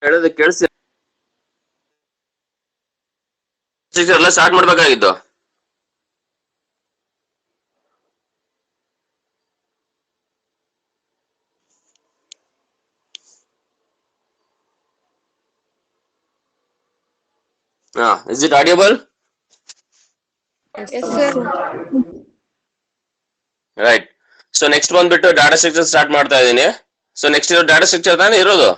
ಹೇಳೋದು ಕೇಳಿಸಿ ಎಲ್ಲ ಸ್ಟಾರ್ಟ್ ಮಾಡ್ಬೇಕಾಗಿತ್ತು. Is it audible? Yes, sir. Right. So next ಬಂದ್ಬಿಟ್ಟು ಡಾಟಾ ಸ್ಟ್ರಕ್ಚರ್ ಸ್ಟಾರ್ಟ್ ಮಾಡ್ತಾ ಇದೀನಿ. ಸೊ ನೆಕ್ಸ್ಟ್ ಇರೋ ಡಾಟಾ ಸ್ಟ್ರಕ್ಚರ್ ತಾನೇ ಇರೋದು.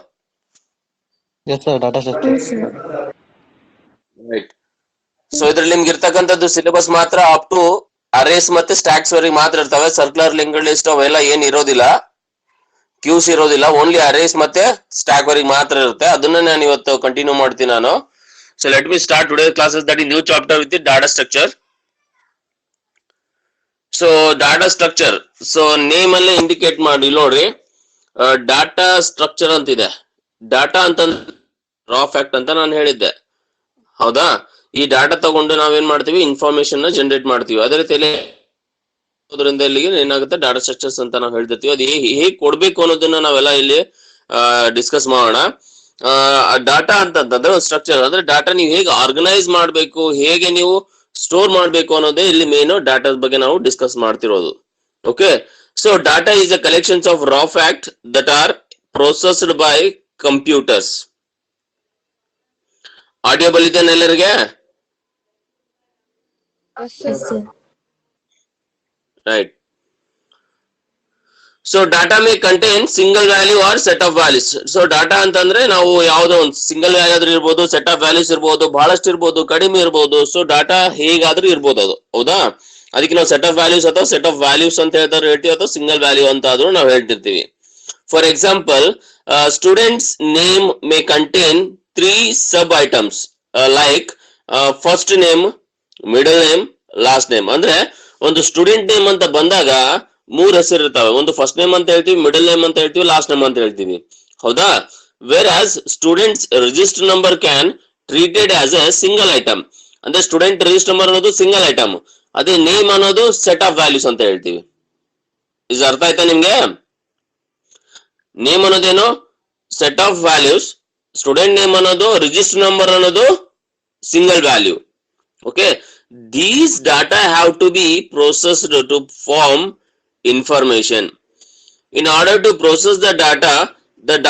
Yes sir, data structure. Yes, sir. Right. So ಇದ್ರಲ್ಲಿ ನಿಮ್ಗೆ ಇರ್ತಕ್ಕಂಥದ್ದು ಸಿಲೆಬಸ್ ಮಾತ್ರ ಅಪ್ ಟು ಅರೇಸ್ ಮತ್ತೆ ಸ್ಟ್ಯಾಕ್ಸ್ ವರೆಗೆ ಮಾತ್ರ ಇರ್ತವೆ. ಸರ್ಕ್ಯುಲರ್ ಲಿಂಕ್ಡ್ ಲಿಸ್ಟ್ ಅವೆಲ್ಲ ಏನ್ ಇರೋದಿಲ್ಲ, ಕ್ಯೂಸ್ ಇರೋದಿಲ್ಲ. ಓನ್ಲಿ ಅರೇಸ್ ಮತ್ತೆ ಸ್ಟ್ಯಾಕ್ ವರೆಗೆ ಮಾತ್ರ ಇರುತ್ತೆ. ಅದನ್ನ ನಾನು ಇವತ್ತು ಕಂಟಿನ್ಯೂ ಮಾಡ್ತೀನಿ ನಾನು. So let me start today classes that is new chapter with data structure. So data structure, so name ಅಲ್ಲೇ ಇಂಡಿಕೇಟ್ ಮಾಡಿ ನೋಡ್ರಿ, ಡಾಟಾ ಸ್ಟ್ರಕ್ಚರ್ ಅಂತಿದೆ. ಡಾಟಾ ಅಂತ ರಾ ಫ್ಯಾಕ್ಟ್ ಅಂತ ನಾನು ಹೇಳಿದ್ದೆ, ಹೌದಾ? ಈ ಡಾಟಾ ತಗೊಂಡು ನಾವೇನ್ ಮಾಡ್ತೀವಿ, ಇನ್ಫಾರ್ಮೇಶನ್ ನ ಜನರೇಟ್ ಮಾಡ್ತೀವಿ. ಅದೇ ರೀತಿಯಲ್ಲಿ ಅದರಿಂದ ಇಲ್ಲಿಗೆ ಏನಾಗುತ್ತೆ, ಡಾಟಾ ಸ್ಟ್ರಕ್ಚರ್ಸ್ ಅಂತ ನಾವು ಹೇಳ್ತಿರ್ತೀವಿ. ಅದು ಹೇಗೆ ಕೊಡ್ಬೇಕು ಅನ್ನೋದನ್ನ ನಾವೆಲ್ಲ ಇಲ್ಲಿ ಡಿಸ್ಕಸ್ ಮಾಡೋಣ. ಡಾಟಾ ಅಂತಂದ್ರೆ ಒಂದು ಸ್ಟ್ರಕ್ಚರ್, ಅಂದ್ರೆ ಡಾಟಾ ನೀವು ಹೇಗೆ ಆರ್ಗನೈಸ್ ಮಾಡ್ಬೇಕು, ಹೇಗೆ ನೀವು ಸ್ಟೋರ್ ಮಾಡ್ಬೇಕು ಅನ್ನೋದೇ ಇಲ್ಲಿ ಮೇನ್ ಡಾಟಾ ಬಗ್ಗೆ ನಾವು ಡಿಸ್ಕಸ್ ಮಾಡ್ತಿರೋದು. Okay, so data is a collections of raw fact that are processed by computers. Audible ಇದೆಯಾ ಎಲ್ಲರಿಗೆ? Yes, sir. Right. So data may contain single value or set of values. So data ಅಂತಂದ್ರೆ ನಾವು ಯಾವುದೋ ಒಂದು single value ಆದ್ರೂ ಇರ್ಬೋದು, set of values ಇರ್ಬೋದು, ಬಹಳಷ್ಟು ಇರ್ಬೋದು, ಕಡಿಮೆ ಇರ್ಬೋದು. ಸೊ ಡಾಟಾ ಹೇಗಾದ್ರೂ ಇರ್ಬೋದು ಅದು, ಹೌದಾ? ಅದಕ್ಕೆ ನಾವು ಸೆಟ್ ಆಫ್ ವ್ಯಾಲ್ಯೂಸ್ ಅಥವಾ ಸೆಟ್ ಆಫ್ ವ್ಯಾಲ್ಯೂಸ್ ಅಂತ ಹೇಳ್ತೀವಿ, ಅಥವಾ ಸಿಂಗಲ್ ವ್ಯಾಲ್ಯೂ ಅಂತ ಆದ್ರೂ ನಾವು ಹೇಳ್ತಿರ್ತೀವಿ. For example, students name may contain 3 sub items like first name, middle name, last name. ಅಂದ್ರೆ ಒಂದು ಸ್ಟೂಡೆಂಟ್ ನೇಮ್ ಅಂತ ಬಂದಾಗ 3 ಹೆಸರು ಇರ್ತವೆ. ಒಂದು ಫಸ್ಟ್ ನೇಮ್ ಅಂತ ಹೇಳ್ತೀವಿ, ಮಿಡಲ್ ನೇಮ್ ಅಂತ ಹೇಳ್ತೀವಿ, ಲಾಸ್ಟ್ ನೇಮ್ ಅಂತ ಹೇಳ್ತೀವಿ, ಹೌದಾ? Whereas students register number can treated as a single item. ಅಂದ್ರೆ ಸ್ಟೂಡೆಂಟ್ ರಿಜಿಸ್ಟರ್ ನಂಬರ್ ಅನ್ನೋದು ಸಿಂಗಲ್ ಐಟಮ್, ಅದೇ ನೇಮ್ ಅನ್ನೋದು ಸೆಟ್ ಆಫ್ ವ್ಯಾಲ್ಯೂಸ್ ಅಂತ ಹೇಳ್ತೀವಿ. ಇದು ಅರ್ಥ ಆಯ್ತಾ ನಿಮ್ಗೆ? ನೇಮ್ ಅನ್ನೋದೇನು set of values, student name ಅನ್ನೋದು, ರಿಜಿಸ್ಟರ್ ನಂಬರ್ ಅನ್ನೋದು single value. Okay, these data have to be processed to form information. In order to process the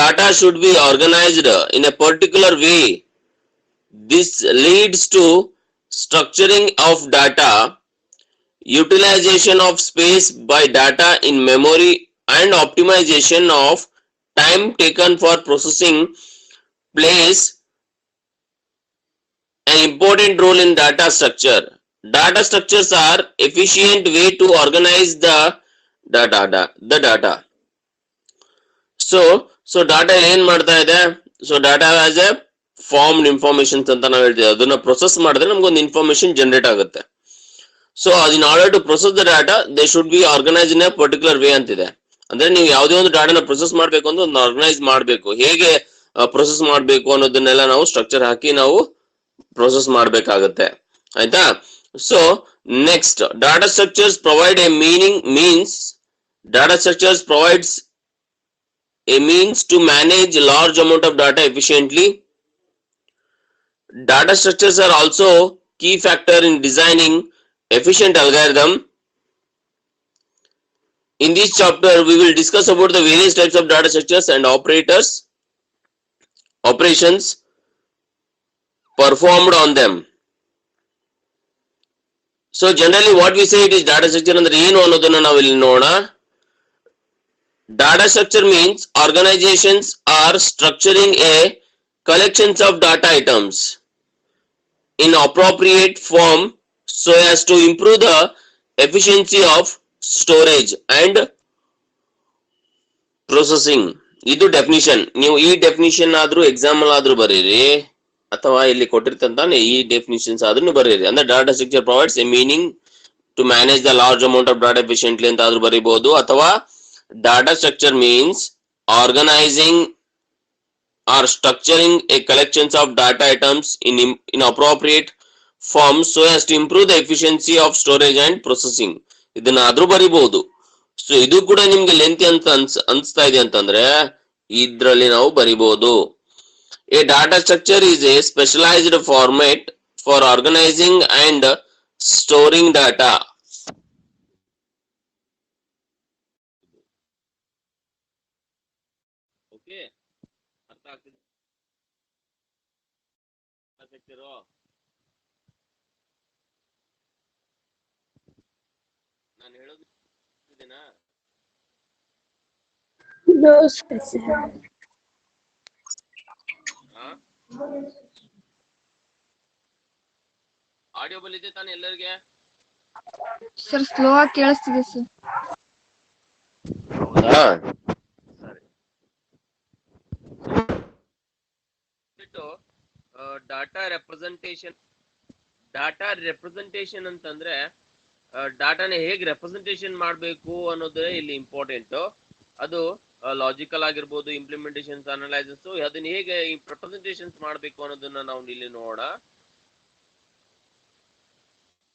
data should be organized in a particular way. This leads to structuring of data, utilization of space by data in memory, and optimization of time taken for processing plays an important role in data structure. Data structures are efficient way to organize the data. So data ಏನ್ ಮಾಡ್ತಾ ಇದೆ? So data as a formed information ಅಂತ ನಾವು ಹೇಳ್ತೀವಿ. ಅದನ್ನ process ಮಾಡಿದ್ರೆ ನಮ್ಗೊಂದು information generate ಆಗುತ್ತೆ. So in order to process the data they should be organise in a particular way ಅಂತಿದೆ. ಅಂದ್ರೆ ನೀವು ಯಾವುದೇ ಒಂದು ಡಾಟಾನ ಪ್ರೊಸೆಸ್ ಮಾಡ್ಬೇಕು ಅಂದ್ರೆ ಒಂದು ಆರ್ಗನೈಸ್ ಮಾಡ್ಬೇಕು. ಹೇಗೆ ಪ್ರೊಸೆಸ್ ಮಾಡ್ಬೇಕು ಅನ್ನೋದನ್ನೆಲ್ಲ ನಾವು ಸ್ಟ್ರಕ್ಚರ್ ಹಾಕಿ ನಾವು ಪ್ರೊಸೆಸ್ ಮಾಡ್ಬೇಕಾಗತ್ತೆ, ಆಯ್ತಾ? So next, data structures provide a data structures provides a means to manage large amount of data efficiently. Data structures are also key factor in designing efficient algorithm. In this chapter, we will discuss about the various types of data structures and operations performed on them. So generally what we say it is data structure ಅಂದ್ರೆ ಏನು ಅನ್ನೋದನ್ನ ನಾವು ಇಲ್ಲಿ ನೋಡೋಣ. Data structure means organizations are structuring a collections of data items in appropriate form so as to improve the efficiency of storage and processing. ಇದು definition. ನೀವು ಈ definition ಆದ್ರೂ ಎಕ್ಸಾಮ್ ಆದ್ರೂ ಬರೀರಿ, ಅಥವಾ ಇಲ್ಲಿ ಕೊಟ್ಟಿರ್ತಾನೆ ಈ ಡೆಫಿನಿಷನ್ಸ್ ಆದ್ರೂ ಬರೀರಿ. ಅಂದ್ರೆ data structure provides a meaning to manage the large amount of data efficiently ಅಂತ ಆದ್ರೂ ಬರೀಬಹುದು, ಅಥವಾ data structure means organising or structuring a collections of data items in appropriate form so as to improve the efficiency of storage and processing. ಇದನ್ನ ಆದ್ರೂ ಬರಿಬಹುದು. So ಇದು ಕೂಡ ನಿಮ್ಗೆ lengthy ಅಂತ ಅನ್ಸ್ತಾ ಇದೆ ಅಂತಂದ್ರೆ ಇದ್ರಲ್ಲಿ ನಾವು ಬರಿಬಹುದು. A data structure is a specialized format for organizing and storing data. Okay, ಅರ್ಥ ಆಗ್ತಿದೆ ನಾನು ಹೇಳೋದು No specific. ಆಡಿಯೋ ಬಲ್ಲಿದೆ ತಾನೆ ಎಲ್ಲರಿಗೆ? ಸರ್ ಸ್ಲೋ ಆಗಿ ಕೇಳಿಸ್ತಿದೆ ಸರ್. ಹೌದಾ, ಸರಿ. ಡಾಟಾ ರೆಪ್ರೆಸೆಂಟೇಷನ್ ಅಂತಂದ್ರೆ ಡಾಟಾನ ಹೇಗೆ ರೆಪ್ರೆಸೆಂಟೇಷನ್ ಮಾಡಬೇಕು ಅನ್ನೋದೇ ಇಲ್ಲಿ ಇಂಪಾರ್ಟೆಂಟ್. ಅದು ಲಾಜಿಕಲ್ ಆಗಿರ್ಬೋದು, ಇಂಪ್ಲಿಮೆಂಟೇಷನ್ಸ್, ಅನಲೈಸಸ್, ಅದನ್ನ ಹೇಗೆ ರೆಪ್ರೆಸೆಂಟೇಷನ್ಸ್ ಮಾಡಬೇಕು ಅನ್ನೋದನ್ನ ನಾವು ಇಲ್ಲಿ ನೋಡೋಣ.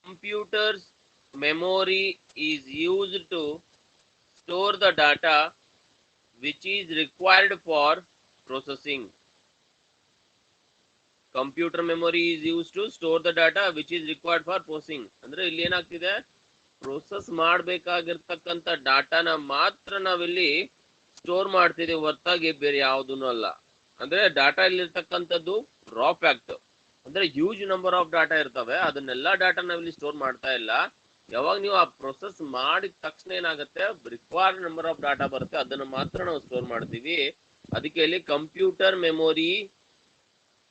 Computers memory is used to store the data which is required for processing. Computer memory is used to store the data which is required for processing. ಅಂದ್ರೆ ಇಲ್ಲಿ ಏನಾಗ್ತಿದೆ, ಪ್ರೋಸೆಸ್ ಮಾಡಬೇಕಾಗಿರ್ತಕ್ಕಂಥ ಡಾಟಾನ ಮಾತ್ರ ನಾವಿಲ್ಲಿ ಸ್ಟೋರ್ ಮಾಡ್ತಿದ್ದೀವಿ, ಹೊರತಾಗಿ ಬೇರೆ ಯಾವುದೂ ಅಲ್ಲ. ಅಂದ್ರೆ ಡಾಟಾ ಇಲ್ಲಿರ್ತಕ್ಕಂಥದ್ದು ರಾ ಫ್ಯಾಕ್ಟ್, ಅಂದ್ರೆ ಹ್ಯೂಜ್ ನಂಬರ್ ಆಫ್ ಡಾಟಾ ಇರ್ತವೆ, ಅದನ್ನೆಲ್ಲ ಡಾಟಾ ನಾವಿಲ್ಲಿ ಸ್ಟೋರ್ ಮಾಡ್ತಾ ಇಲ್ಲ. ಯಾವಾಗ ನೀವು ಆ ಪ್ರೊಸೆಸ್ ಮಾಡಿದ ತಕ್ಷಣ ಏನಾಗುತ್ತೆ, ರಿಕ್ವೈರ್ಡ್ ನಂಬರ್ ಆಫ್ ಡಾಟಾ ಬರುತ್ತೆ, ಅದನ್ನು ಮಾತ್ರ ನಾವು ಸ್ಟೋರ್ ಮಾಡ್ತೀವಿ. ಅದಕ್ಕೆ ಇಲ್ಲಿ computer memory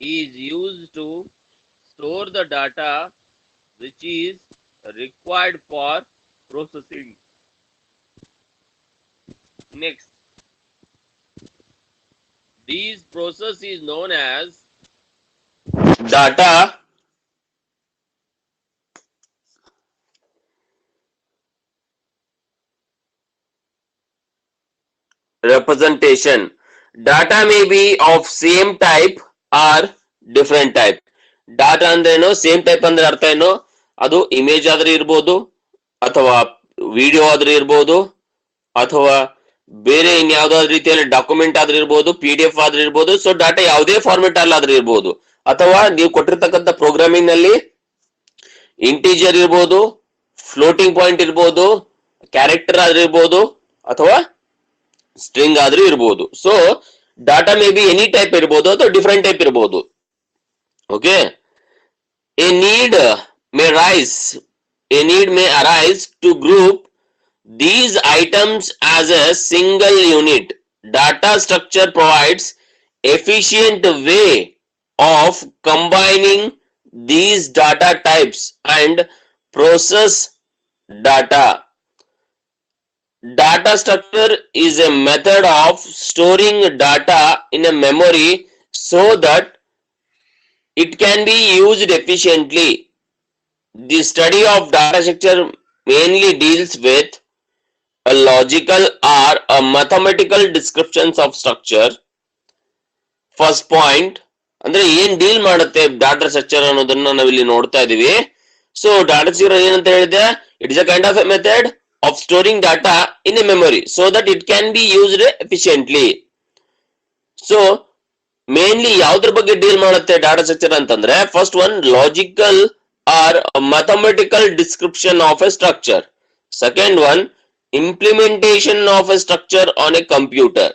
is use to store the data which is required for processing. Next, these process is known as data representation. Data may be of same type or different type. Data ಅಂದ್ರೇನು, same type ಅಂದ್ರೆ ಅರ್ಥ ಏನು, ಅದು image ಆದ್ರೆ ಇರ್ಬೋದು, ಅಥವಾ video ಆದ್ರೆ ಇರ್ಬೋದು, ಅಥವಾ ಬೇರೆ ಇನ್ಯಾವುದಾದ್ರು ರೀತಿಯಲ್ಲಿ ಡಾಕ್ಯುಮೆಂಟ್ ಆದ್ರೆ ಇರ್ಬೋದು, PDF ಆದ್ರೆ ಇರ್ಬೋದು. ಸೊ ಡಾಟಾ ಯಾವುದೇ ಫಾರ್ಮೆಟ್ ಅಲ್ಲಾದ್ರೆ ಇರ್ಬೋದು, ಅಥವಾ ನೀವು ಕೊಟ್ಟಿರ್ತಕ್ಕಂಥ ಪ್ರೋಗ್ರಾಮಿಂಗ್ ನಲ್ಲಿ ಇಂಟೀಜರ್ ಇರ್ಬೋದು, ಫ್ಲೋಟಿಂಗ್ ಪಾಯಿಂಟ್ ಇರ್ಬೋದು, ಕ್ಯಾರೆಕ್ಟರ್ ಆದ್ರೆ ಇರ್ಬೋದು, ಅಥವಾ ಸ್ಟ್ರಿಂಗ್ ಆದ್ರೂ ಇರ್ಬೋದು. So data may be any type ಇರ್ಬೋದು ಅಥವಾ ಡಿಫರೆಂಟ್ ಟೈಪ್ ಇರ್ಬೋದು. Okay, a need may arise to group these items as a single unit. Data structure provides efficient way of combining these data types and process data. Data structure is a method of storing data in a memory so that it can be used efficiently. The study of data structure mainly deals with a logical or a mathematical descriptions of structure. First point ಅಂದ್ರೆ ಏನ್ deal ಮಾಡುತ್ತೆ data structure ಅನ್ನೋದನ್ನ ನಾವಿಲ್ಲಿ ನೋಡ್ತಾ ಇದೀವಿ. So data structure ಏನಂತ ಹೇಳಿದೆ, it is a kind of A method of storing data in a memory so that it can be used efficiently. So mainly ಯಾವ್ದ್ರ ಬಗ್ಗೆ ಡೀಲ್ ಮಾಡುತ್ತೆ ಡಾಟಾ ಸ್ಟ್ರಕ್ಚರ್ ಅಂತಂದ್ರೆ, first one logical R mathematical description of a structure. Second one, implementation of a structure on a computer.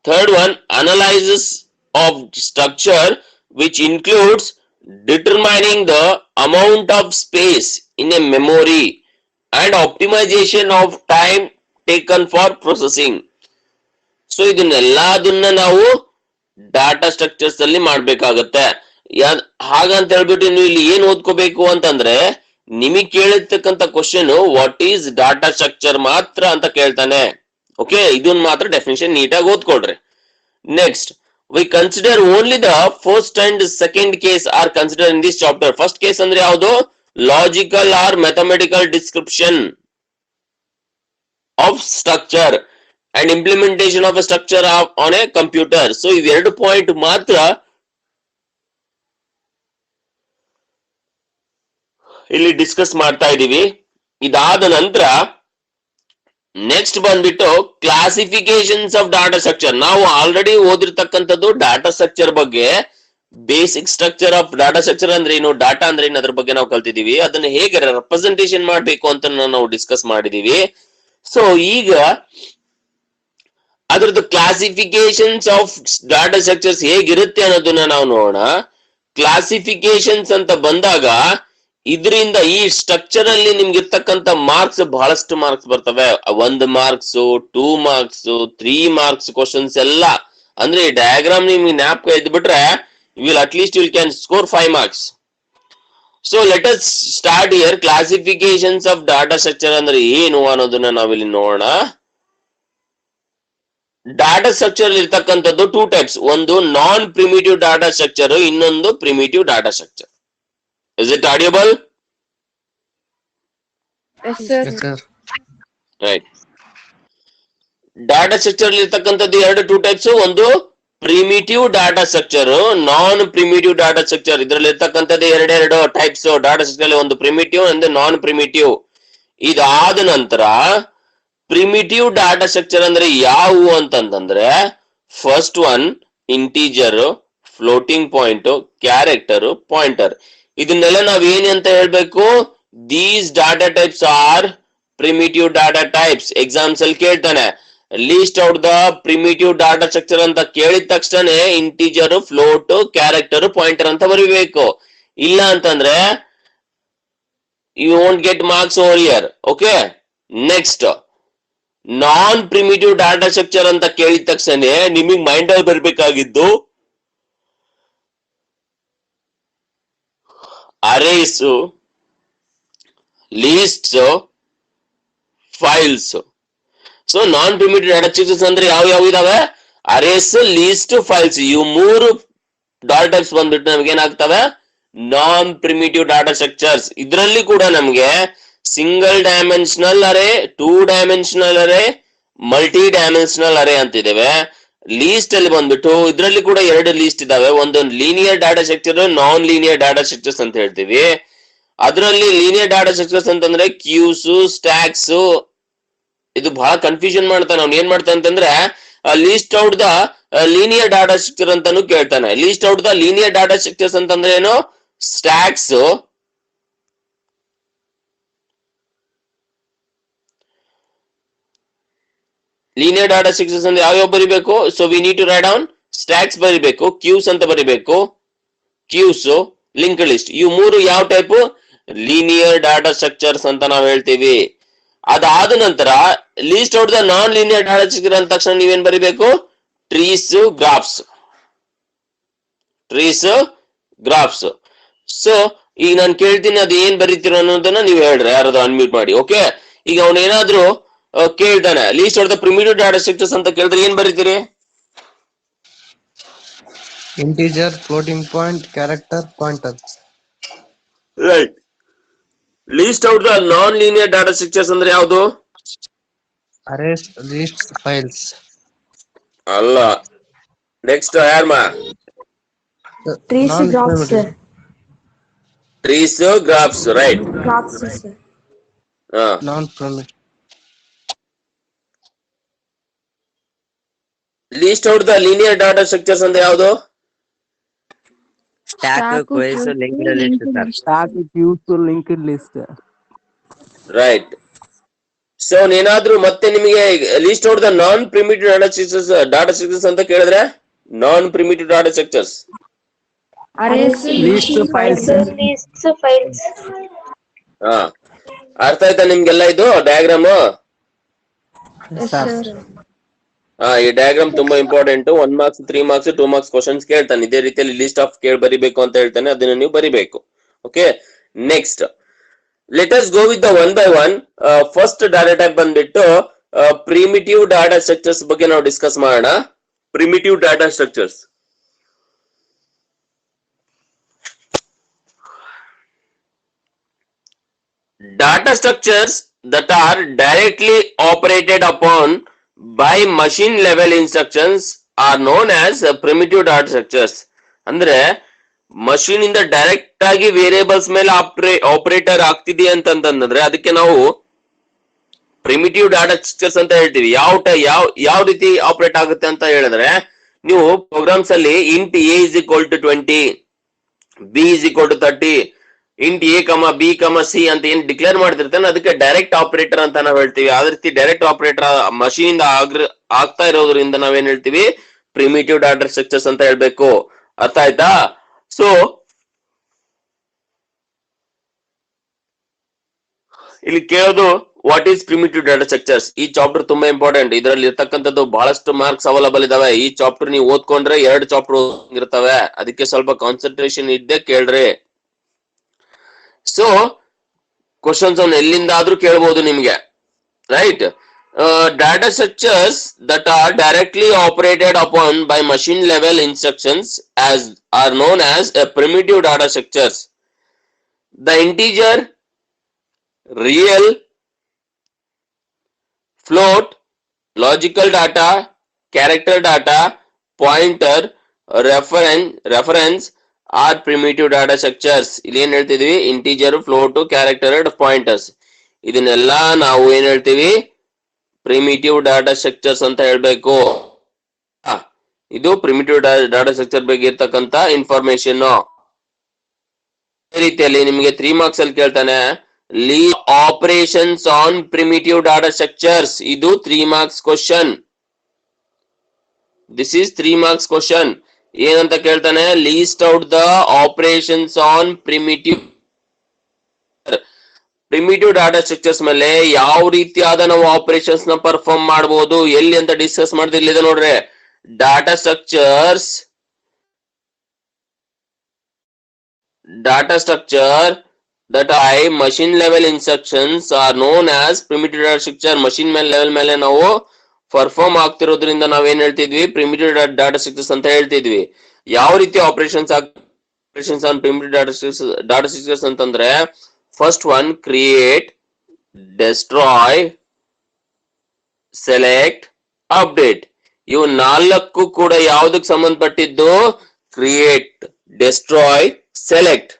Third one, analysis of structure, which includes determining the amount of space in a memory and optimization of time taken for processing. So ಇದನ್ನೆಲ್ಲದನ್ನ ನಾವು data structures ಅಲ್ಲಿ ಮಾಡ್ಬೇಕಾಗತ್ತೆ. ಹಾಗಂತ ಹೇಳ್ಬಿಟ್ಟು ನೀವು ಇಲ್ಲಿ ಏನ್ ಓದ್ಕೋಬೇಕು ಅಂತಂದ್ರೆ, ನಿಮಗೆ ಕೇಳಿರ್ತಕ್ಕಂಥ question what is data structure ಮಾತ್ರ ಅಂತ ಕೇಳ್ತಾನೆ. ಓಕೆ, ಇದನ್ನ ಮಾತ್ರ ಡೆಫಿನೇಷನ್ ನೀಟಾಗಿ ಓದ್ಕೊಳ್ರಿ. Next, we consider only the first and second case are considered in this chapter. First case ಅಂದ್ರೆ ಯಾವುದು, logical or mathematical description of structure and implementation of a structure on a computer. So ಇವೆರಡು point ಮಾತ್ರ ಇಲ್ಲಿ discuss ಮಾಡ್ತಾ ಇದೀವಿ. ಇದಾದ ನಂತರ next ಬಂದ್ಬಿಟ್ಟು ಕ್ಲಾಸಿಫಿಕೇಶನ್ಸ್ ಆಫ್ ಡಾಟಾ ಸ್ಟ್ರಕ್ಚರ್. ನಾವು ಆಲ್ರೆಡಿ ಓದಿರ್ತಕ್ಕಂಥದ್ದು ಡಾಟಾ ಸ್ಟ್ರಕ್ಚರ್ ಬಗ್ಗೆ. Basic structure of data structure ಅಂದ್ರೆ ಏನು, ಡಾಟಾ ಅಂದ್ರೆ ಏನು, ಅದ್ರ ಬಗ್ಗೆ ನಾವು ಕಲ್ತಿದೀವಿ. ಅದನ್ನ ಹೇಗೆ ರೆಪ್ರೆಸೆಂಟೇಷನ್ ಮಾಡ್ಬೇಕು ಅಂತ ನಾವು ಡಿಸ್ಕಸ್ ಮಾಡಿದೀವಿ. ಸೊ ಈಗ ಅದ್ರದ್ದು ಕ್ಲಾಸಿಫಿಕೇಶನ್ಸ್ ಆಫ್ ಡಾಟಾ ಸ್ಟ್ರಕ್ಚರ್ಸ್ ಹೇಗಿರುತ್ತೆ ಅನ್ನೋದನ್ನ ನಾವು ನೋಡೋಣ. ಕ್ಲಾಸಿಫಿಕೇಶನ್ಸ್ ಅಂತ ಬಂದಾಗ ಇದರಿಂದ ಈ ಸ್ಟ್ರಕ್ಚರ್ ಅಲ್ಲಿ ನಿಮ್ಗೆ ಇರ್ತಕ್ಕಂಥ ಮಾರ್ಕ್ಸ್ ಬಹಳಷ್ಟು ಮಾರ್ಕ್ಸ್ ಬರ್ತವೆ. 1 ಮಾರ್ಕ್ಸ್, 2 ಮಾರ್ಕ್ಸ್, 3 ಮಾರ್ಕ್ಸ್ ಕ್ವಶನ್ಸ್ ಎಲ್ಲ. ಅಂದ್ರೆ ಈ ಡಯಾಗ್ರಾಮ್ ನಿಮ್ಗೆ ಜ್ಞಾಪಕ ಇದ್ಬಿಟ್ರೆ at least you can score 5 marks. So let us start here. Classifications of data structure ಅಂದ್ರೆ ಏನು ಅನ್ನೋದನ್ನ ನಾವಿಲ್ಲಿ ನೋಡೋಣ. ಡಾಟಾ ಸ್ಟ್ರಕ್ಚರ್ ಇರ್ತಕ್ಕಂಥದ್ದು 2 ಟೈಪ್ಸ್. ಒಂದು ನಾನ್ ಪ್ರಿಮಿಟಿವ್ ಡಾಟಾ ಸ್ಟ್ರಕ್ಚರ್, ಇನ್ನೊಂದು primitive data structure. Is it audible? Yes, sir. Yes, sir. Right. Data structure ಇರ್ತಕ್ಕಂಥದ್ದು 2 types. ಒಂದು primitive data structure, non primitive data structure. ಇದರಲ್ಲಿ ಇರ್ತಕ್ಕಂಥದ್ದು 2 ಟೈಪ್ಸ್ ಡಾಟಾ ಸ್ಟ್ರಕ್ಚರ್. ಒಂದು primitive ಒಂದು non primitive. ಇದಾದ ನಂತರ primitive data structure ಅಂದ್ರೆ ಯಾವುವು ಅಂತಂದ್ರೆ, first one integer, floating point, character, pointer. ಇದನ್ನೆಲ್ಲ ನಾವ್ ಏನ್ ಅಂತ ಹೇಳ್ಬೇಕು? These data types are primitive data types. Exams ಅಲ್ಲಿ ಕೇಳ್ತಾನೆ, list out the primitive data structure ಅಂತ ಕೇಳಿದ ತಕ್ಷಣ ಇಂಟೀಜರ್, ಫ್ಲೋಟ್, ಕ್ಯಾರೆಕ್ಟರ್, ಪಾಯಿಂಟರ್ ಅಂತ ಬರೀಬೇಕು. ಇಲ್ಲ ಅಂತಂದ್ರೆ you won't get marks over here. Okay, next non primitive data structure ಅಂತ ಕೇಳಿದ ತಕ್ಷಣ ನಿಮಗ್ ಮೈಂಡ್ ಅಲ್ಲಿ ಬರ್ಬೇಕಾಗಿದ್ದು arrays, lists, files. So non primitive data structures ಅಂದ್ರೆ ಯಾವ ಇದಾವೆ? Arrays, list, files. ಇವು 3 ಡಾಟಾ ಟೈಪ್ಸ್ ಬಂದ್ಬಿಟ್ಟು ನಮ್ಗೆ ಏನಾಗ್ತವೆ? Non primitive data structures. ಇದರಲ್ಲಿ ಕೂಡ ನಮ್ಗೆ single dimensional array, 2 dimensional array, multi dimensional array ಅಂತಿದ್ದೇವೆ. ಲೀಸ್ಟ್ ಅಲ್ಲಿ ಬಂದ್ಬಿಟ್ಟು ಇದರಲ್ಲಿ ಕೂಡ 2 ಲೀಸ್ಟ್ ಇದಾವೆ. ಒಂದು linear data structure, non linear data structures ಅಂತ ಹೇಳ್ತೀವಿ. ಅದರಲ್ಲಿ ಲೀನಿಯರ್ ಡಾಟಾ ಸ್ಟ್ರಕ್ಚರ್ಸ್ ಅಂತಂದ್ರೆ ಕ್ಯೂಸ್, ಸ್ಟ್ಯಾಕ್ಸ್. ಇದು ಬಹಳ ಕನ್ಫ್ಯೂಷನ್ ಮಾಡ್ತಾನೆ ಅವ್ನು. ಏನ್ ಮಾಡ್ತಾನೆ ಅಂತಂದ್ರೆ list out the linear data structure ಅಂತಾನು ಕೇಳ್ತಾನೆ. List out the linear data structures ಅಂತಂದ್ರೆ ಏನು? ಸ್ಟ್ಯಾಕ್ಸ್, ಲೀನಿಯರ್ ಡಾಟಾ ಸ್ಟ್ರಕ್ಚರ್ಸ್ ಅಂದ್ರೆ ಯಾವ ಬರಿಬೇಕು? So we need to write down. Stacks ಬರಿಬೇಕು, ಕ್ಯೂಸ್ ಅಂತ ಬರಿಬೇಕು, ಕ್ಯೂಸ್, ಲಿಂಕ್ ಲಿಸ್ಟ್. ಇವು 3 ಯಾವ ಟೈಪ್? ಲೀನಿಯರ್ ಡಾಟಾ ಸ್ಟ್ರಕ್ಚರ್ಸ್ ಅಂತ ನಾವ್ ಹೇಳ್ತೀವಿ. ಅದಾದ ನಂತರ list out the non linear data structure ಅಂದ ತಕ್ಷಣ ನೀವೇನ್ ಬರಿಬೇಕು? Trees, graphs. Trees, graphs. So ಈಗ ನಾನು ಕೇಳ್ತೀನಿ, ಅದು ಏನ್ ಬರೀತೀರ ಅನ್ನೋದನ್ನ ನೀವು ಹೇಳ್ರಿ, ಯಾರಾದ್ರೂ ಅನ್ಮ್ಯೂಟ್ ಮಾಡಿ. ಓಕೆ, ಈಗ ಅವ್ನು ಏನಾದ್ರು ಕೇಳ್ತಾನೆ list out the primitive data structures ಅಂತ ಕೇಳಿದ್ರೆ ಏನ್ ಬರೀತೀರಿ? Integer, floating point, character, pointer. Right. List out the non linear data structures ಅಂದ್ರೆ ಯಾವುದು? Arrays, lists, files. ಅಲ್ಲ. ನೆಕ್ಸ್ಟ್ ಯಾರ್ಮ? Trees, graphs, sir. Trees, graphs. Right. Graphs, sir. Non-primitive. List out the linear data structures ಅಂದ್ರೆ ಯಾವುದು? Stack, queues, linked list sir. Stack, queues, linked list. Right. So ಏನಾದ್ರೂ ಮತ್ತೆ ನಿಮಗೆ list out the non primitive data structures ಅಂತ ಕೇಳಿದ್ರೆ, ನಾನ್ primitive data structures Arrays, Lists, files. lists, files. ಹಾ, ಅರ್ಥ ಆಯ್ತಾ ನಿಮ್ಗೆಲ್ಲ ಇದು ಡಯಾಗ್ರಾಮ್? Yes, sir. ಈ ಡಯಾಗ್ರಾಮ್ ತುಂಬಾ important. 1 marks, 3 marks, 2 marks questions ಕೇಳ್ತಾನೆ. ಇದೇ ರೀತಿಯಲ್ಲಿ ಲಿಸ್ಟ್ ಆಫ್ ಬರಿಬೇಕು ಅಂತ ಹೇಳ್ತಾನೆ, ಅದನ್ನ ನೀವು ಬರಿಬೇಕು. Okay, next let us go with the 1 by 1. First data type ಬಂದ್ಬಿಟ್ಟು ಪ್ರಿಮಿಟಿವ್ ಡಾಟಾ ಸ್ಟ್ರಕ್ಚರ್ಸ್ ಬಗ್ಗೆ ನಾವು ಡಿಸ್ಕಸ್ ಮಾಡೋಣ. Primitive data structures. Data structures that are directly operated upon by machine level instructions are known as primitive data structures. ಅಂದ್ರೆ machine ಇಂದ direct ಆಗಿ variables ಮೇಲೆ operator ಆಗ್ತಿದೆ ಅಂತಂದ್ರೆ ಅದಕ್ಕೆ ನಾವು ಪ್ರಿಮಿಟಿವ್ ಡಾಟಾ ಸ್ಟ್ರಕ್ಚರ್ಸ್ ಅಂತ ಹೇಳ್ತೀವಿ. ಯಾವ ರೀತಿ ಆಪರೇಟ್ ಆಗುತ್ತೆ ಅಂತ ಹೇಳಿದ್ರೆ, ನೀವು ಪ್ರೋಗ್ರಾಮ್ಸ್ ಅಲ್ಲಿ int A is equal to 20, B is equal to 30, int A comma B comma C ಅಂತ ಏನ್ ಡಿಕ್ಲೇರ್ ಮಾಡ್ತಿರ್ತಾನೆ ಅದಕ್ಕೆ ಡೈರೆಕ್ಟ್ ಆಪರೇಟರ್ ಅಂತ ನಾವು ಹೇಳ್ತೀವಿ. ಅದೇ ರೀತಿ ಡೈರೆಕ್ಟ್ ಆಪರೇಟರ್ ಮಷೀನ್ ಇಂದ ಆಗ್ತಾ ಇರೋದ್ರಿಂದ ನಾವೇನ್ ಹೇಳ್ತೀವಿ, ಪ್ರಿಮಿಟಿವ್ ಡಾಟಾ ಸ್ಟ್ರಕ್ಚರ್ಸ್ ಅಂತ ಹೇಳ್ಬೇಕು. ಅರ್ಥ ಆಯ್ತಾ? ಸೊ ಇಲ್ಲಿ ಕೇಳೋದು what is primitive data structures. ಈ ಚಾಪ್ಟರ್ ತುಂಬಾ ಇಂಪಾರ್ಟೆಂಟ್. ಇದರಲ್ಲಿ ಇರ್ತಕ್ಕಂಥದ್ದು ಬಹಳಷ್ಟು ಮಾರ್ಕ್ಸ್ ಅವೈಲಬಲ್ ಇದಾವೆ. ಈ ಚಾಪ್ಟರ್ ನೀವು ಓದ್ಕೊಂಡ್ರೆ 2 ಚಾಪ್ಟರ್ ಇರ್ತವೆ, ಅದಕ್ಕೆ ಸ್ವಲ್ಪ ಕಾನ್ಸಂಟ್ರೇಷನ್ ಇದ್ದೆ ಕೇಳ್ರಿ. ಸೊ ಕ್ವಶನ್ಸ್ ಅನ್ನು ಎಲ್ಲಿಂದಾದ್ರೂ ಕೇಳಬಹುದು ನಿಮ್ಗೆ, right? Data structures that are directly operated upon by machine level instructions are known as a primitive data structures. The integer, real, float, logical data, character data, pointer, reference are primitive data structures. ಇಲ್ಲಿ ಏನ್ ಹೇಳ್ತಿದ್ವಿ, integer, float, character, pointers, ಇದನ್ನೆಲ್ಲ ನಾವು ಏನ್ ಹೇಳ್ತೀವಿ, primitive data structures ಅಂತ ಹೇಳ್ಬೇಕು. ಇದು primitive data structure ಬಗ್ಗೆ ಇರ್ತಕ್ಕಂತ ಇನ್ಫಾರ್ಮೇಶನ್. ರೀತಿಯಲ್ಲಿ ನಿಮಗೆ 3 ಮಾರ್ಕ್ಸ್ ಅಲ್ಲಿ ಕೇಳ್ತಾನೆ, leave operations on primitive data structures. ಇದು 3 marks question. This is 3 marks question. ಏನಂತ ಕೇಳ್ತಾನೆ, list out the operations on primitive data structures ಮೇಲೆ ಯಾವ ರೀತಿಯಾದ ನಾವು ಆಪರೇಷನ್ಸ್ ನ ಪರ್ಫಾರ್ಮ್ ಮಾಡಬಹುದು, ಎಲ್ಲಿ ಅಂತ ಡಿಸ್ಕಸ್ ಮಾಡಿದ್ರೆ ನೋಡ್ರಿ. Data structure that I machine level instructions R known as primitive data structure. Machine level ಮೇಲೆ ನಾವು ಪರ್ಫಾರ್ಮ್ ಆಗ್ತಿರೋದ್ರಿಂದ ನಾವೇನ್ ಹೇಳ್ತಿದ್ವಿ, ಪ್ರಿಮಿಟಿವ್ ಡಾಟಾ ಸ್ಟ್ರಕ್ಚರ್ಸ್ ಅಂತ ಹೇಳ್ತಿದ್ವಿ. ಯಾವ ರೀತಿ operations on primitive data structures ಅಂತಂದ್ರೆ, first one create, destroy, select, update. ಇವು 4 ಕೂಡ ಯಾವುದಕ್ಕೆ ಸಂಬಂಧಪಟ್ಟಿದ್ದು, create, destroy, select,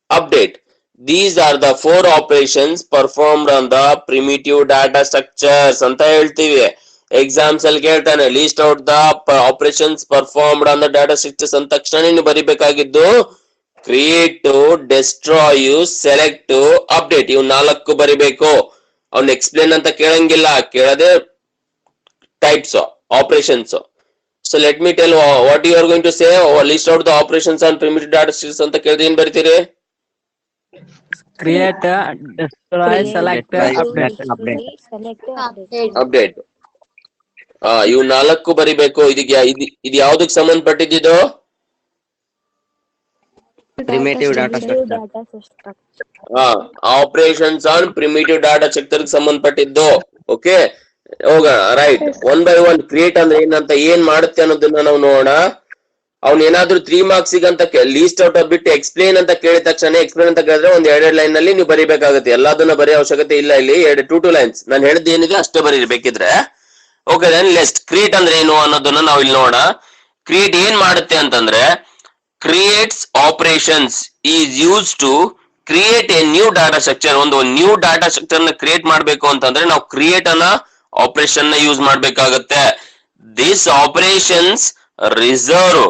update. These are the 4 operations performed on the primitive data structures ಅಂತ ಹೇಳ್ತೀವಿ. ಎಕ್ಸಾಮ್ಸ್ ಅಲ್ಲಿ ಕೇಳ್ತಾನೆ, list out the operations performed on the data structures ಅಂದ ತಕ್ಷಣ ನೀನು ಬರಿಬೇಕಾಗಿದ್ದು ಕ್ರಿಯೇಟ್, ಡೆಸ್ಟ್ರಾಯ್, ಸೆಲೆಕ್ಟ್, ಅಪ್ಡೇಟ್. ಇವ್ 4 ಬರಿಬೇಕು. ಅವ್ನು ಎಕ್ಸ್ಪ್ಲೇನ್ ಅಂತ ಕೇಳಂಗಿಲ್ಲ, ಕೇಳದೆ types operations. So let me tell what you are going to say. List out the operations on primitive data structures ಅಂತ ಕೇಳಿದ್ರೆ ಏನ್ ಬರಿತೀರಿ? Create, destroy, select, update. ಇವ್ 4 ಬರಿಬೇಕು. ಇದು ಯಾವ್ದಕ್ ಸಂಬಂಧಪಟ್ಟಿದ್ದು? primitive data structure. Operations on primitive data structure ಸಂಬಂಧಪಟ್ಟಿದ್ದು. ಓಕೆ, ಹೋಗೋಣ. ರೈಟ್, 1 by 1 ಕ್ರಿಯೇಟ್ ಅಂದ್ರೆ ಏನಂತ, ಏನ್ ಮಾಡುತ್ತೆ ಅನ್ನೋದನ್ನ ನಾವು ನೋಡೋಣ. ಅವ್ನು ಏನಾದ್ರು 3 ಮಾರ್ಕ್ಸ್ ಅಂತ ಲೀಸ್ಟ್ ಔಟ್ ಬಿಟ್ಟು ಎಕ್ಸ್ಪ್ಲೇನ್ ಅಂತ ಕೇಳಿದ ತಕ್ಷಣ, ಎಕ್ಸ್ಪ್ಲೇನ್ ಅಂತ ಕೇಳಿದ್ರೆ ಒಂದ್ 2 ಲೈನ್ ನಲ್ಲಿ ನೀವು ಬರಿಬೇಕಾಗುತ್ತೆ. ಎಲ್ಲದನ್ನ ಬರೆಯೋ ಅವಶ್ಯಕತೆ ಇಲ್ಲ. ಇಲ್ಲಿ 2 ಲೈನ್ಸ್ ನಾನು ಹೇಳಿದ ಏನಿದೆ ಅಷ್ಟೇ ಬರೀಬೇಕಿದ್ರೆ. ಓಕೆ, ದೆನ್ ಲೆಸ್ಟ್ ಕ್ರಿಯೇಟ್ ಅಂದ್ರೆ ಏನು ಅನ್ನೋದನ್ನ ನಾವು ಇಲ್ಲಿ ನೋಡೋಣ. ಕ್ರಿಯೇಟ್ ಏನ್ ಮಾಡುತ್ತೆ ಅಂತಂದ್ರೆ, creates operations is use to create a new data structure. ಒಂದು ನ್ಯೂ ಡಾಟಾ ಸ್ಟ್ರಕ್ಚರ್ ನ ಕ್ರಿಯೇಟ್ ಮಾಡ್ಬೇಕು ಅಂತಂದ್ರೆ ನಾವು ಕ್ರಿಯೇಟ್ ಅನ್ನ ಆಪರೇಷನ್ ನ ಯೂಸ್ ಮಾಡ್ಬೇಕಾಗತ್ತೆ. This operations reserve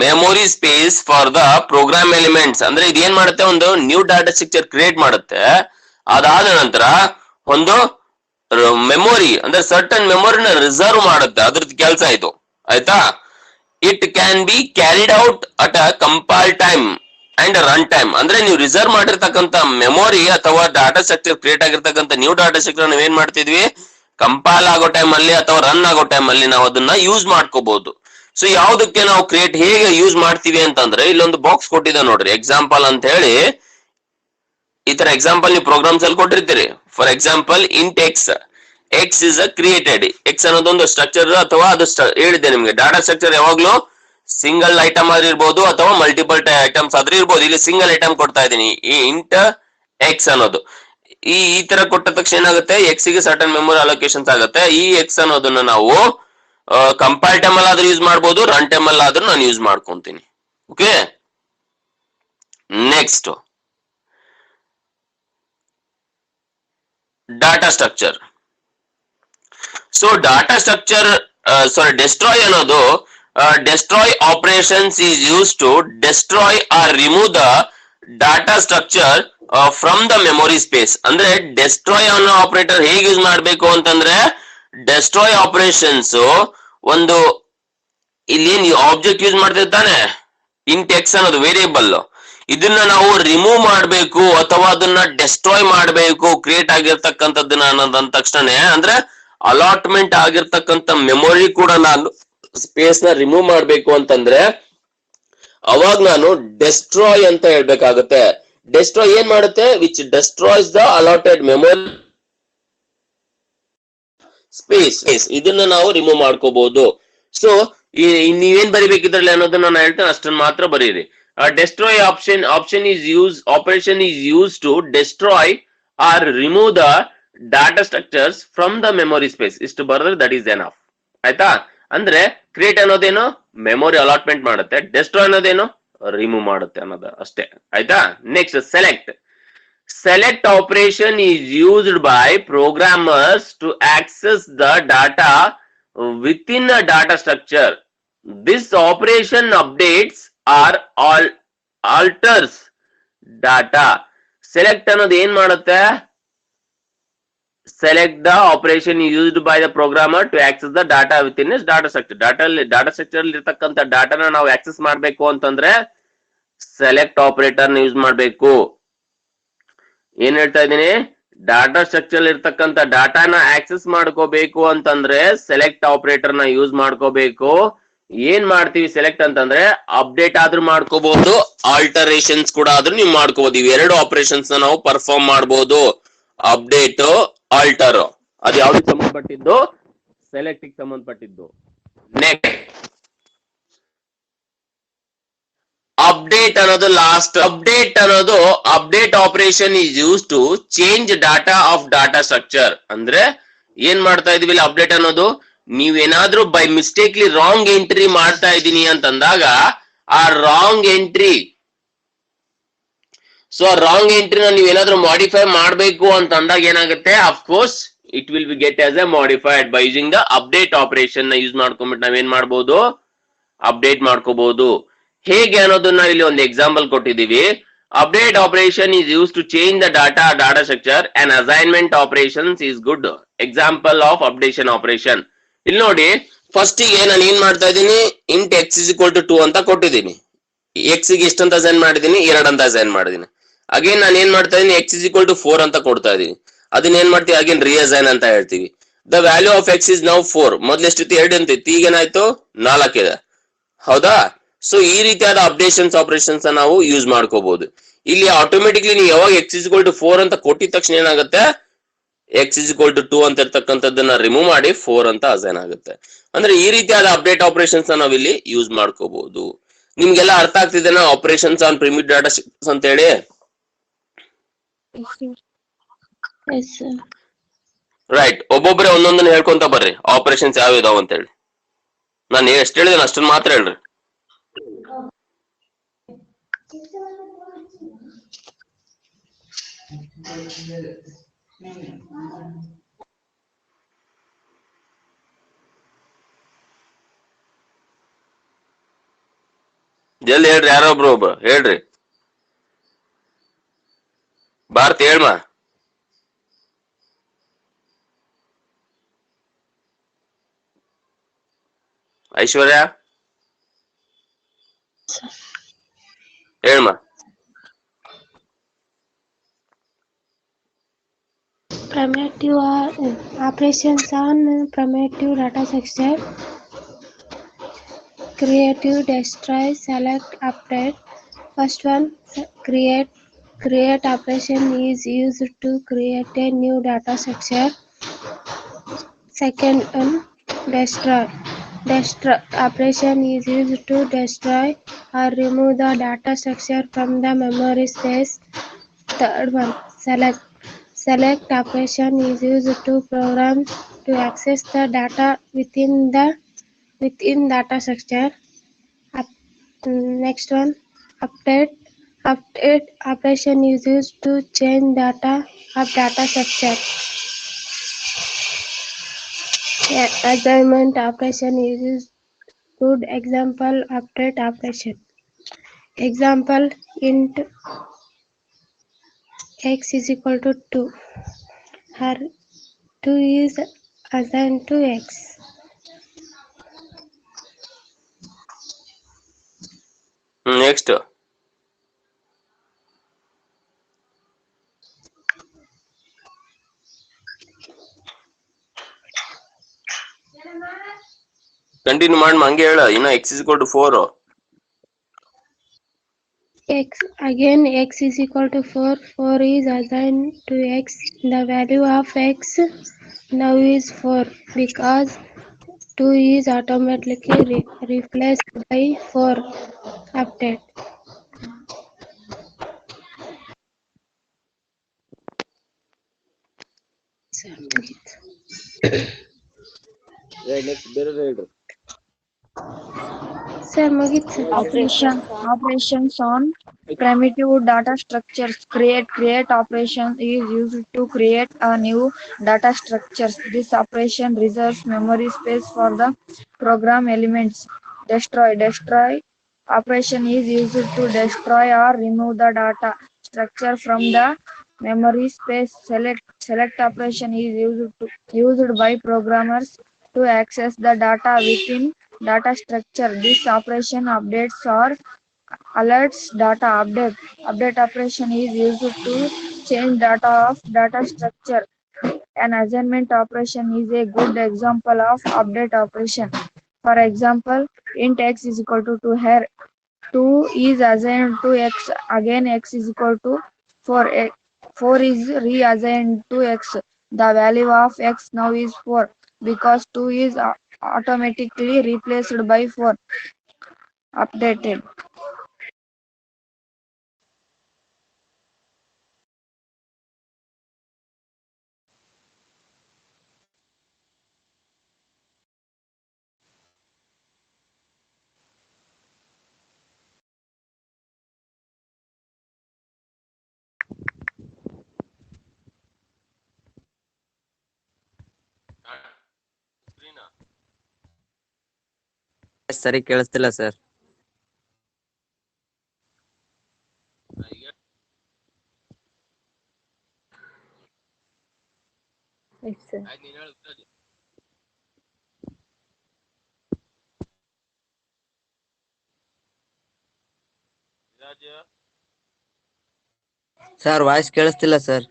memory space for the program elements. ಅಂದ್ರೆ ಇದೇನ್ ಮಾಡುತ್ತೆ, ಒಂದು ನ್ಯೂ ಡಾಟಾ ಸ್ಟ್ರಕ್ಚರ್ ಕ್ರಿಯೇಟ್ ಮಾಡುತ್ತೆ. ಅದಾದ ನಂತರ ಒಂದು ಮೆಮೊರಿ ಅಂದ್ರೆ ಸರ್ಟನ್ ಮೆಮೊರಿನ ರಿಸರ್ವ್ ಮಾಡುತ್ತೆ. ಅದ್ರದ್ದು ಕೆಲಸ ಇದು, ಆಯ್ತಾ? It can be carried out at a compile time and run time. ಅಂದ್ರೆ ನೀವು ರಿಸರ್ವ್ ಮಾಡಿರ್ತಕ್ಕಂಥ ಮೆಮೊರಿ ಅಥವಾ ಡಾಟಾ ಸ್ಟ್ರಕ್ಚರ್ ಕ್ರಿಯೇಟ್ ಆಗಿರ್ತಕ್ಕಂಥ ನ್ಯೂ ಡಾಟಾ ಸ್ಟ್ರಕ್ಚರ್ ನಾವ್ ಏನ್ ಮಾಡ್ತಿದ್ವಿ, ಕಂಪೈಲ್ ಆಗೋ ಟೈಮ್ ಅಲ್ಲಿ ಅಥವಾ ರನ್ ಆಗೋ ಟೈಮ್ ಅಲ್ಲಿ ನಾವು ಅದನ್ನ ಯೂಸ್ ಮಾಡ್ಕೋಬಹುದು. ಸೊ ಯಾವ್ದಕ್ಕೆ ನಾವು ಕ್ರಿಯೇಟ್ ಹೇಗೆ ಯೂಸ್ ಮಾಡ್ತೀವಿ ಅಂತಂದ್ರೆ, ಇಲ್ಲೊಂದು ಬಾಕ್ಸ್ ಕೊಟ್ಟಿದೆ ನೋಡ್ರಿ, ಎಕ್ಸಾಂಪಲ್ ಅಂತ ಹೇಳಿ. ಈ ತರ ಎಕ್ಸಾಂಪಲ್ ನೀವು ಪ್ರೋಗ್ರಾಮ್ಸ್ ಅಲ್ಲಿ ಕೊಟ್ಟಿರ್ತೀರಿ. For example int x is a created. X ಅನ್ನೋದೊಂದು ಸ್ಟ್ರಕ್ಚರ್ ಅಥವಾ ಅದು ಹೇಳಿದೆ ನಿಮ್ಗೆ. ಡಾಟಾ ಸ್ಟ್ರಕ್ಚರ್ ಯಾವಾಗ್ಲೂ ಸಿಂಗಲ್ ಐಟಮ್ ಆದ್ರೂ ಇರ್ಬೋದು ಅಥವಾ ಮಲ್ಟಿಪಲ್ ಐಟಮ್ಸ್ ಆದ್ರೂ ಇರ್ಬೋದು. ಇಲ್ಲಿ ಸಿಂಗಲ್ ಐಟಮ್ ಕೊಡ್ತಾ ಇದೀನಿ, ಈ ಇಂಟ್ ಎಕ್ಸ್ ಅನ್ನೋದು. ಈ ತರ ಕೊಟ್ಟ ತಕ್ಷಣ ಏನಾಗುತ್ತೆ, ಎಕ್ಸ್ ಗೆ ಸರ್ಟನ್ ಮೆಮೊರಿ ಅಲೋಕೇಶನ್ಸ್ ಆಗುತ್ತೆ. ಈ ಎಕ್ಸ್ ಅನ್ನೋದನ್ನ ನಾವು ಕಂಪೈಲ್ ಟೈಮ್ ಅಲ್ಲಿ ಆದ್ರೂ ಯೂಸ್ ಮಾಡ್ಬೋದು, ರನ್ ಟೈಮ್ ಅಲ್ಲಿ ಆದ್ರೂ ನಾನು ಯೂಸ್ ಮಾಡ್ಕೊಂತೀನಿ. Okay, next data structure. So data structure sorry destroy ಅನ್ನೋದು destroy operations is use to destroy or remove the data structure from the memory space. ಅಂದ್ರೆ ಡೆಸ್ಟ್ರಾಯ್ ಅನ್ನೋ ಆಪರೇಟರ್ ಹೇಗೆ ಯೂಸ್ ಮಾಡ್ಬೇಕು ಅಂತಂದ್ರೆ, ಡೆಸ್ಟ್ರಾಯ್ ಆಪರೇಷನ್ಸ್ ಒಂದು ಇಲ್ಲಿ ನೀವು ಆಬ್ಜೆಕ್ಟ್ ಯೂಸ್ ಮಾಡ್ತಿರ್ತಾನೆ ಇಂಟ್ ಎಕ್ಸ್ ಅನ್ನೋದು ವೇರಿಯೇಬಲ್, ಇದನ್ನ ನಾವು ರಿಮೂವ್ ಮಾಡಬೇಕು ಅಥವಾ ಅದನ್ನ ಡೆಸ್ಟ್ರಾಯ್ ಮಾಡಬೇಕು ಕ್ರಿಯೇಟ್ ಆಗಿರ್ತಕ್ಕಂಥದ್ದನ್ನ ಅನ್ನೋದ್ ತಕ್ಷಣ ಅಂದ್ರೆ ಅಲಾಟ್ಮೆಂಟ್ ಆಗಿರ್ತಕ್ಕಂಥ ಮೆಮೊರಿ ಕೂಡ ನಾನು ಸ್ಪೇಸ್ ನ ರಿಮೂವ್ ಮಾಡ್ಬೇಕು ಅಂತಂದ್ರೆ ಅವಾಗ ನಾನು ಡೆಸ್ಟ್ರಾಯ್ ಅಂತ ಹೇಳ್ಬೇಕಾಗುತ್ತೆ. ಡೆಸ್ಟ್ರಾಯ್ ಏನ್ ಮಾಡುತ್ತೆ, which destroys the allotted memory space. ಇದನ್ನ ನಾವು ರಿಮೂವ್ ಮಾಡ್ಕೋಬಹುದು. ಸೊ ನೀವೇನ್ ಬರಿಬೇಕಿದ್ರಲ್ಲಿ ಅನ್ನೋದನ್ನ ನಾನು ಹೇಳ್ತೇನೆ, ಅಷ್ಟನ್ನ ಮಾತ್ರ ಬರೀರಿ. Destroy option is used to destroy or remove the data structures from the memory space. ಇಷ್ಟು ಬರೆದ್ರೆ ದಟ್ ಈಸ್ ಎನಫ್. ಆಯ್ತಾ? ಅಂದ್ರೆ ಕ್ರಿಯೇಟ್ ಅನ್ನೋದೇನು ಮೆಮೊರಿ ಅಲಾಟ್ಮೆಂಟ್ ಮಾಡುತ್ತೆ, ಡೆಸ್ಟ್ರಾಯ್ ಅನ್ನೋದೇನು ರಿಮೂವ್ ಮಾಡುತ್ತೆ ಅನ್ನೋದು ಅಷ್ಟೇ. ಆಯ್ತಾ? Next select operation is used by programmers to access the data within a data structure. This operation updates or alters data. Select ಅನ್ನೋದು ಏನ್ ಮಾಡುತ್ತೆ, select the operation used by the programmer to access the data within his data structure. Data structure ಇರತಕ್ಕಂತ ಡಾಟಾನ ನಾವು access ಮಾಡಬೇಕು ಅಂತಂದ್ರೆ select operator ನ use ಮಾಡಬೇಕು. ಏನ್ ಹೇಳ್ತಾ ಇದ್ದೀನಿ, ಡಾಟಾ ಸ್ಟ್ರಕ್ಚರ್ ಇರ್ತಕ್ಕಂಥ ಡಾಟಾನ ಆಕ್ಸೆಸ್ ಮಾಡ್ಕೋಬೇಕು ಅಂತಂದ್ರೆ ಸೆಲೆಕ್ಟ್ ಆಪರೇಟರ್ ನ ಯೂಸ್ ಮಾಡ್ಕೋಬೇಕು. ಏನ್ ಮಾಡ್ತೀವಿ ಸೆಲೆಕ್ಟ್ ಅಂತಂದ್ರೆ ಅಪ್ಡೇಟ್ ಆದ್ರೂ ಮಾಡ್ಕೋಬಹುದು, ಆಲ್ಟರೇಷನ್ಸ್ ಕೂಡ ಆದ್ರೂ ನೀವು ಮಾಡ್ಕೋಬಹುದು. ಇವೆರಡು ಆಪರೇಷನ್ಸ್ ನಾವು ಪರ್ಫಾರ್ಮ್ ಮಾಡಬಹುದು. ಅಪ್ಡೇಟ್, ಆಲ್ಟರ್, ಅದು ಯಾವ್ದಕ್ಕೆ ಸಂಬಂಧಪಟ್ಟಿದ್ದು, ಸೆಲೆಕ್ಟ್ ಗೆ ಸಂಬಂಧಪಟ್ಟಿದ್ದು. ನೆಕ್ಸ್ಟ್ ಅಪ್ಡೇಟ್ ಅನ್ನೋದು last. Update operation is use to change data of data structure. ಅಂದ್ರೆ ಏನ್ ಮಾಡ್ತಾ ಇದೀವಿ ಇಲ್ಲಿ, ಅಪ್ಡೇಟ್ ಅನ್ನೋದು ನೀವೇನಾದ್ರೂ ಬೈ ಮಿಸ್ಟೇಕ್ಲಿ ರಾಂಗ್ ಎಂಟ್ರಿ ಮಾಡ್ತಾ ಇದೀನಿ ಅಂತಂದಾಗ ಆ ರಾಂಗ್ ಎಂಟ್ರಿ, ಸೊ ರಾಂಗ್ ಎಂಟ್ರಿನ ನೀವೇನಾದ್ರೂ ಮಾಡಿಫೈ ಮಾಡಬೇಕು ಅಂತ ಅಂದಾಗ ಏನಾಗುತ್ತೆ, of course it will be get as a modified by using the update operation ನ ಯೂಸ್ ಮಾಡ್ಕೊಂಡ್ಬಿಟ್ಟು ನಾವೇನ್ ಮಾಡ್ಬೋದು, ಅಪ್ಡೇಟ್ ಮಾಡ್ಕೋಬಹುದು. ಹೇಗೆ ಅನ್ನೋದನ್ನ ಇಲ್ಲಿ ಒಂದು ಎಕ್ಸಾಂಪಲ್ ಕೊಟ್ಟಿದೀವಿ. Update operation is use to change the data structure and assignment operations is good example of updation operation. ಇಲ್ಲಿ ನೋಡಿ, ಫಸ್ಟ್ ಗೆ ನಾನು ಏನ್ ಮಾಡ್ತಾ ಇದ್ದೀನಿ, int x is equal to 2 ಅಂತ ಕೊಟ್ಟಿದ್ದೀನಿ. ಎಕ್ಸ್ ಗೆ ಎಷ್ಟಂತ ಅಸೈನ್ ಮಾಡಿದೀನಿ, 2 ಅಂತ ಅಸೈನ್ ಮಾಡಿದೀನಿ. ಅಗೇನ್ ನಾನು ಏನ್ ಮಾಡ್ತಾ ಇದೀನಿ, ಎಕ್ಸ್ ಇಸ್ ಈಕ್ವಲ್ ಟು 4 ಅಂತ ಕೊಡ್ತಾ ಇದೀನಿ. ಅದನ್ನ ಏನ್ ಮಾಡ್ತೀವಿ, ಅಗೇನ್ ರಿಅಸೈನ್ ಅಂತ ಹೇಳ್ತೀವಿ. The value of X is now 4. ಮೊದ್ಲು ಎಷ್ಟಿತ್ತು, 2 ಅಂತಿತ್ತು, ಈಗ ಏನಾಯ್ತು 4 ಇದೆ. ಹೌದಾ? ಸೊ ಈ ರೀತಿಯಾದ ಅಪ್ಡೇಷನ್ಸ್ ಆಪರೇಷನ್ಸ್ ನಾವು ಯೂಸ್ ಮಾಡ್ಕೋಬಹುದು. ಇಲ್ಲಿ ಆಟೋಮೆಟಿಕ್ಲಿ ನೀವು ಯಾವಾಗ ಎಕ್ಸ್ ಇಸ್ ಈಕ್ವಲ್ ಟು 4 ಅಂತ ಕೊಟ್ಟಿದ ತಕ್ಷಣ ಏನಾಗುತ್ತೆ, ಎಕ್ಸ್ ಇಸ್ ಈಕ್ವಲ್ ಟು 2 ಅಂತ ಇರ್ತಕ್ಕಂಥದ್ದನ್ನ ರಿಮೂವ್ ಮಾಡಿ 4 ಅಂತ ಅಸೈನ್ ಆಗುತ್ತೆ. ಅಂದ್ರೆ ಈ ರೀತಿಯಾದ ಅಪ್ಡೇಟ್ ಆಪರೇಷನ್ಸ್ ನಾವ್ ಇಲ್ಲಿ ಯೂಸ್ ಮಾಡ್ಕೋಬಹುದು. ನಿಮ್ಗೆಲ್ಲ ಅರ್ಥ ಆಗ್ತಿದೆನಾ ಆಪರೇಷನ್ಸ್ ಆನ್ ಪ್ರಿಮಿಟಿವ್ ಡಾಟಾ ಅಂತ ಹೇಳಿ? ರೈಟ್. ಒಬ್ಬೊಬ್ಬರೇ ಒಂದೊಂದನ್ನ ಹೇಳ್ಕೊಂತ ಬರ್ರಿ, ಆಪರೇಷನ್ಸ್ ಯಾವ ಇದಾವ ಅಂತ ಹೇಳಿ. ನಾನು ಎಷ್ಟು ಹೇಳಿದೇನೆ ಅಷ್ಟನ್ನ ಮಾತ್ರ ಹೇಳ್ರಿ. ಜಲ್ದಿ ಹೇಳ್ರಿ, ಯಾರೊಬ್ರು ಹೇಳ್ರಿ. ಭಾರತ್ ಹೇಳ್ಮ. ಐಶ್ವರ್ಯ ಹೇಳ್ಮ. Primitive operations on primitive data structure: creative, destroy, select, update. First one, create operation is used to create a new data structure. Second one, destroy operation is used to destroy or remove the data structure from the memory space. Third one, select operation is used to program to access the data within data structure. Next one, update operation is used to change data of data structure. Assignment operation is good example update operation. Example int x is equal to 2. Her 2 is assigned to x. Next. Continue ಮಾಡಿ ಹಂಗೆ ಹೇಳ ಇನ್ನ x is equal to 4. X again x is equal to 4. 4 is assigned to x. The value of x now is 4 because 2 is automatically replaced by 4. Update. Next ಬೇರೆ ಹೇಳ್ರಿ. Sir, ಮುಗೀತು sir. Operations on primitive data structures. Create operation is used to create a new data structures. This operation reserves memory space for the program elements. Destroy operation is used to destroy or remove the data structure from the memory space. Select operation is used by programmers to access the data within data structure. This operation updates or alerts data. Update operation is used to change data of data structure. An assignment operation is a good example of update operation. For example, int x is equal to 2. Here 2 is assigned to x. Again x is equal to 4. 4 is reassigned to x. The value of x now is 4 because 2 is automatically replaced by 4. Updated. ಸರಿ ಕೇಳಿಸ್ತಿಲ್ಲ sir. Sir voice ಕೇಳಿಸ್ತಿಲ್ಲ sir.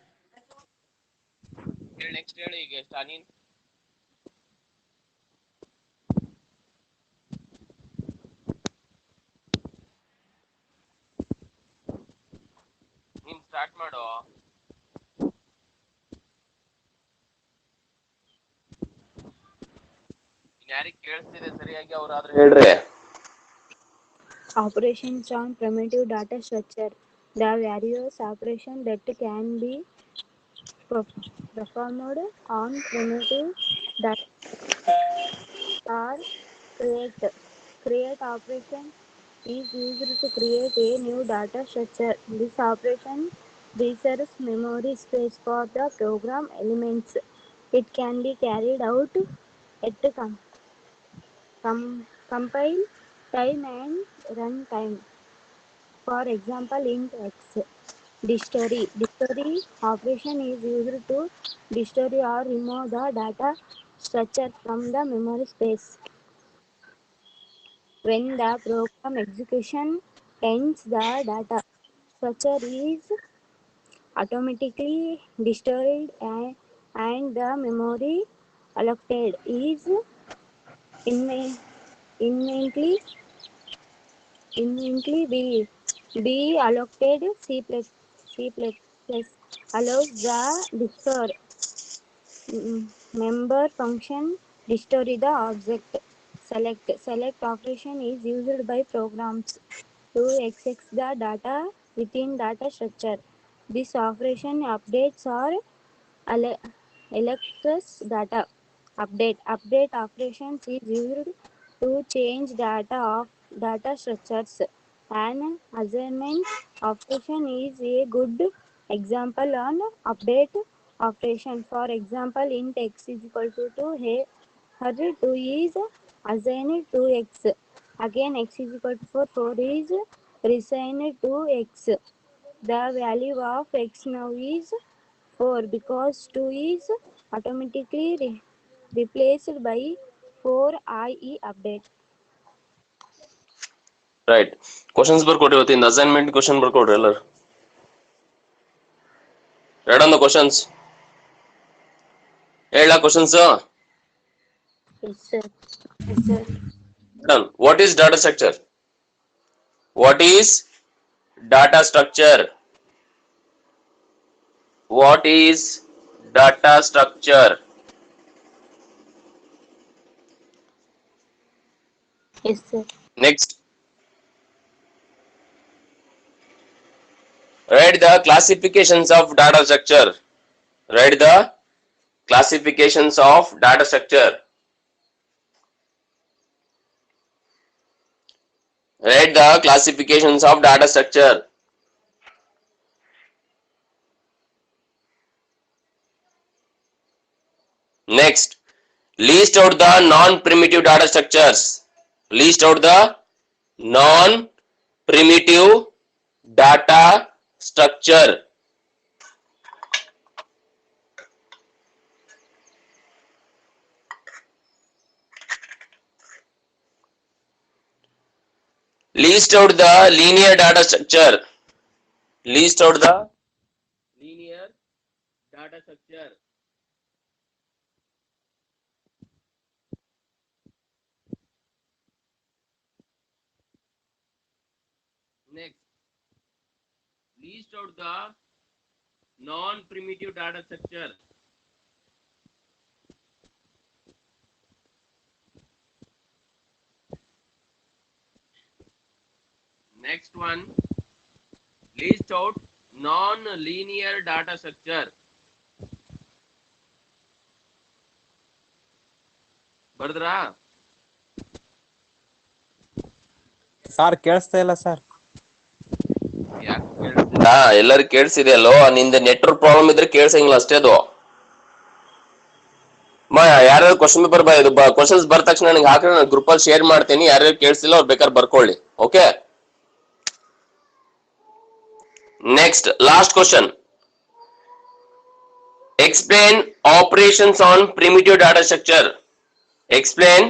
Next ಹೇಳಿ ಈಗ ನೀನ್ start ಮಾಡು. ಯಾರಿಗೆ ಕೇಳಿಸ್ತಿದೆ ಸರಿಯಾಗಿ ಅವ್ರಾದ್ರೂ ಹೇಳ್ರಿ. Operations on primitive data structure. The various operations that can be performed on primitive data are create. Create operation is used to create a new data structure. This operation reserves memory space for the program elements. It can be carried out at compile time and run time. For example, int x. Dictionary operation is used to dictionary or remove the data structure from the memory space. When the program execution ends, the data structure is automatically destroyed and the memory allocated is inventory be allocated. C++ allows the store member function destroy the object. Select operation is used by programs to access the data within data structure. This operation updates or elects data. Update operations is used to change data of data structures. An assignment operation is a good example on update operation. For example, int x is equal to 2. Here 2 is assigned to x. Again x is equal to 4. 4 is reassigned to x. The value of x now is 4 because 2 is automatically replaced by 4 IE update. Right. Questions ಬರ್ಕೊಡ್ರಿ ಇವತ್ತಿಂದ assignment question ಬರ್ಕೊಡ್ರಿ ಎಲ್ಲರೂ. Read on the questions. ಹೇಳ questions. Yes, sir. Yes, sir. Done. What is data structure? What is data structure? What is data structure? Yes, sir. Next. Write the classifications of data structure. Write the classifications of data structure. Write the classifications of data structure. Next, list out the non-primitive data structures. List out the non-primitive data structure. List out the linear data structure. List out the linear data structure. Next, list out the non-primitive data structure. Next one, list out non-linear data structure. ಬರ್ದ್ರಾ? Sir ಕೇಳಿಸ್ತಾ ಇಲ್ಲ sir. ಎಲ್ಲರಿಗೂ ಕೇಳಿಸಿದೆ ಅಲ್ಲೋ. ನಿಂದ network problem ಇದ್ರೆ ಕೇಳಿಸಂಗಿಲ್ಲ ಅಷ್ಟೇ ಅದು. ಯಾರ್ಯಾರು ಕ್ವಶನ್ ಪೇಪರ್ ಕ್ವಶನ್ಸ್ ಬರ್ದ ತಕ್ಷಣ ನನಗೆ ಹಾಕ್ರೆ ನಾನು ಗ್ರೂಪ್ ಅಲ್ಲಿ ಶೇರ್ ಮಾಡ್ತೀನಿ. ಯಾರ್ಯಾರು ಕೇಳಿಸಿಲ್ಲ ಅವ್ರು ಬೇಕಾದ್ರೆ ಬರ್ಕೊಳ್ಳಿ. Okay. Next last question. Explain operations on primitive data structure. Explain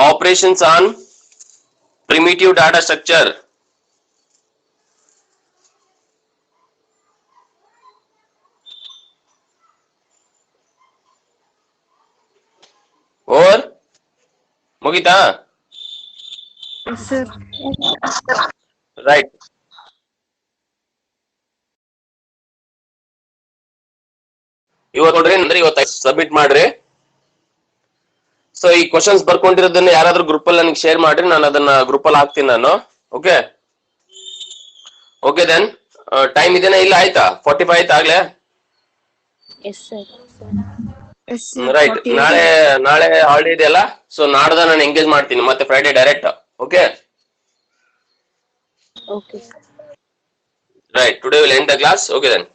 operations on primitive data structure. Or ಮುಗಿತಾ? Yes, sir. Right. ಇವತ್ತು ನೋಡ್ರಿ ಅಂದ್ರೆ ಇವತ್ತು ಸಬ್ಮಿಟ್ ಮಾಡ್ರಿ. ಸೊ ಈ ಕ್ವಶನ್ಸ್ ಬರ್ಕೊಂಡಿರೋದನ್ನ ಯಾರಾದ್ರೂ ಗ್ರೂಪ್ ಅಲ್ಲಿ ನನಗೆ ಶೇರ್ ಮಾಡ್ರಿ. ನಾನು ಅದನ್ನ ಗ್ರೂಪ್ ಅಲ್ಲಿ ಹಾಕ್ತೀನಿ ನಾನು. ಓಕೆ. ಓಕೆ ದೆನ್ ಟೈಮ್ ಇದೆನಾ? ಇಲ್ಲ ಆಯ್ತಾ? 45 ಆಯ್ತಾ ಆಗ್ಲೇ? Yes, sir. Yes, sir. Right. ನಾಳೆ ಹಾಲಿಡೇ ಇದೆಯಲ್ಲ, ಸೊ ನಾಡ್ದ ನಾನು ಎಂಗೇಜ್ ಮಾಡ್ತೀನಿ ಮತ್ತೆ Friday direct. Okay. Okay. Right. Today we'll end the class. Okay then.